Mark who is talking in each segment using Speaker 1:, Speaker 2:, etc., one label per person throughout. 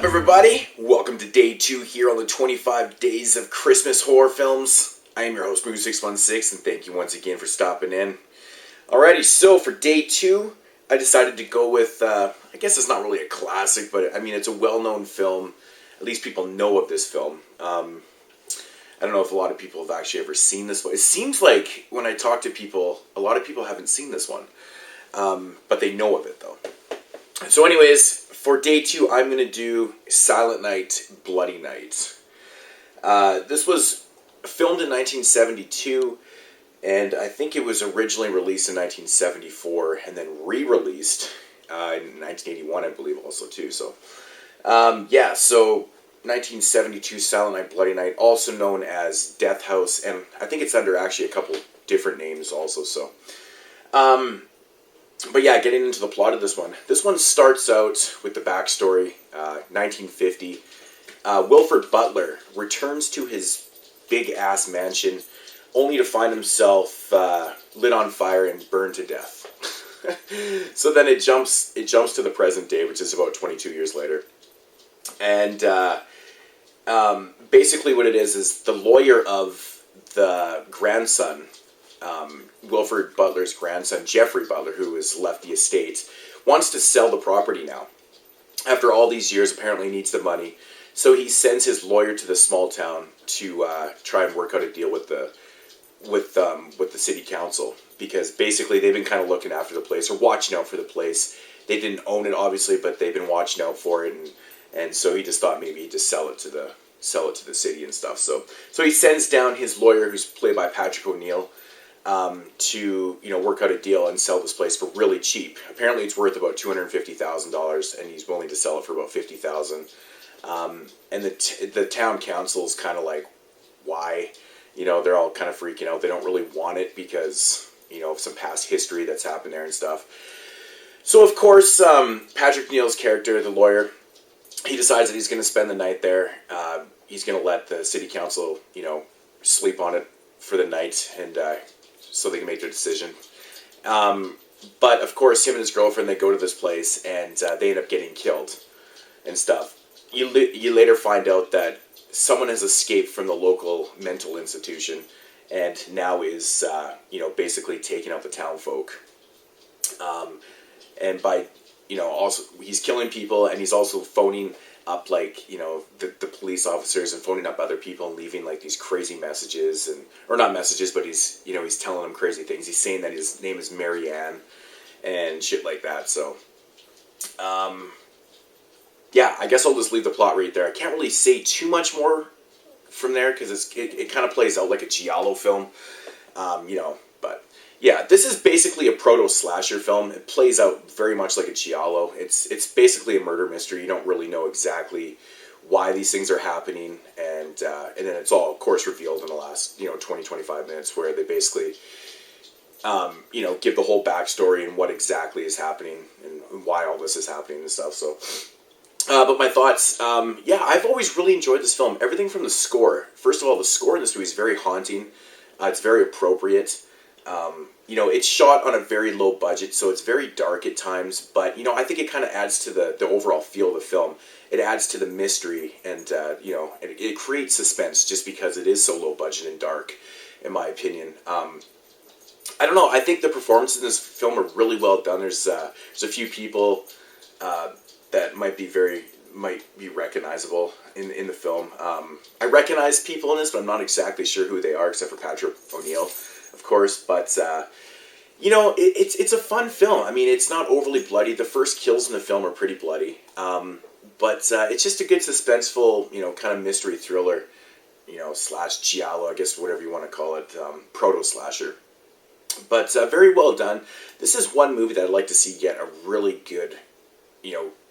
Speaker 1: everybody? Welcome to day 2 here on the 25 Days of Christmas Horror Films. I am your host, Moo616, and thank you once again for stopping in. Alrighty, so for day 2, I decided to go with, I guess it's not really a classic, but I mean, it's a well-known film. At least people know of this film. I don't know if a lot of people have actually ever seen this one. It seems like when I talk to people, a lot of people haven't seen this one. But they know of it, though. So anyways, for day 2, I'm going to do Silent Night, Bloody Night. This was filmed in 1972, and I think it was originally released in 1974, and then re-released in 1981, I believe, also, too. So, so 1972 Silent Night, Bloody Night, also known as Death House, and I think it's under actually a couple different names also, so. But yeah, getting into the plot of this one. This one starts out with the backstory, 1950. Wilford Butler returns to his big-ass mansion only to find himself lit on fire and burned to death. So then it jumps to the present day, which is about 22 years later. And basically what it is the lawyer of the grandson, Wilford Butler's grandson, Jeffrey Butler, who has left the estate, wants to sell the property now. After all these years, apparently needs the money. So he sends his lawyer to the small town to try and work out a deal with the city council. Because basically they've been kind of looking after the place, or watching out for the place. They didn't own it, obviously, but they've been watching out for it. And so he just thought maybe he'd just sell it to the city and stuff. So he sends down his lawyer, who's played by Patrick O'Neill, to work out a deal and sell this place for really cheap. Apparently, it's worth about $250,000, and he's willing to sell it for about $50,000. And the town council is kind of like, why? They're all kind of freaking out. They don't really want it because of some past history that's happened there and stuff. So of course, Patrick O'Neill's character, the lawyer, he decides that he's going to spend the night there. He's going to let the city council, sleep on it for the night, and so they can make their decision. But of course, him and his girlfriend, they go to this place, and they end up getting killed and stuff. You later find out that someone has escaped from the local mental institution, and now is basically taking out the town folk. And by also he's killing people, and he's also phoning up the police officers and phoning up other people and leaving these crazy messages, or not messages, but he's telling them crazy things. He's saying that his name is Mary Ann and shit like that. So I guess I'll just leave the plot right there. I can't really say too much more from there because it kind of plays out like a giallo film, but yeah, this is basically a proto-slasher film. It plays out very much like a giallo. It's basically a murder mystery. You don't really know exactly why these things are happening, and then it's all, of course, revealed in the last 20-25 minutes, where they basically give the whole backstory and what exactly is happening and why all this is happening and stuff. So, but my thoughts, I've always really enjoyed this film. Everything from the score. First of all, the score in this movie is very haunting. It's very appropriate. It's shot on a very low budget, so it's very dark at times, but, I think it kind of adds to the overall feel of the film. It adds to the mystery, and, it creates suspense just because it is so low budget and dark, in my opinion. I don't know, I think the performances in this film are really well done. There's a few people that might be recognizable in the film. I recognize people in this, but I'm not exactly sure who they are, except for Patrick O'Neill, of course. But it's a fun film. I mean, it's not overly bloody. The first kills in the film are pretty bloody, but it's just a good suspenseful, kind of mystery thriller, slash giallo, I guess, whatever you want to call it, proto slasher. But very well done. This is one movie that I'd like to see get a really good,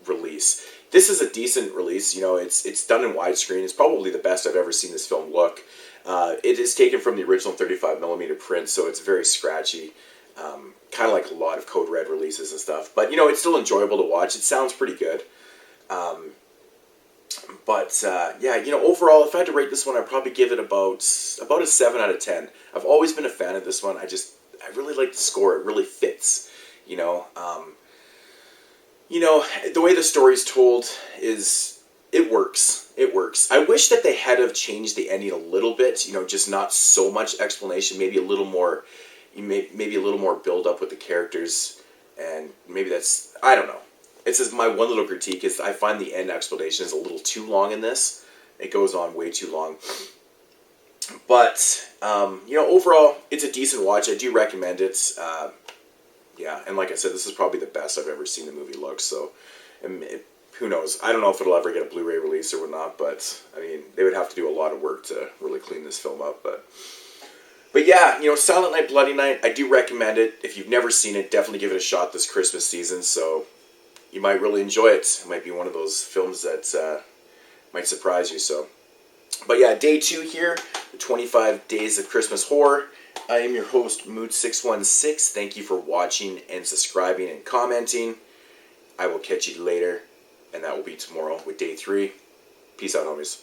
Speaker 1: release. This is a decent release. It's done in widescreen. It's probably the best I've ever seen this film look. It is taken from the original 35mm print, so it's very scratchy, kind of like a lot of Code Red releases and stuff. But, it's still enjoyable to watch. It sounds pretty good. Overall, if I had to rate this one, I'd probably give it about a 7 out of 10. I've always been a fan of this one. I really like the score. It really fits, the way the story's told is it works. It works. I wish that they had have changed the ending a little bit. You know, just not so much explanation. Maybe a little more. Maybe a little more build up with the characters, and maybe that's, I don't know. It's just my one little critique is I find the end explanation is a little too long in this. It goes on way too long. But you know, overall, it's a decent watch. I do recommend it. Yeah, and like I said, this is probably the best I've ever seen the movie look. So, who knows? I don't know if it'll ever get a Blu-ray release or whatnot, but I mean, they would have to do a lot of work to really clean this film up. But yeah, you know, Silent Night, Bloody Night, I do recommend it. If you've never seen it, definitely give it a shot this Christmas season. So you might really enjoy it. It might be one of those films that might surprise you. So, but yeah, day 2 here, the 25 Days of Christmas Horror. I am your host, Mood616. Thank you for watching and subscribing and commenting. I will catch you later, and that will be tomorrow with day 3. Peace out, homies.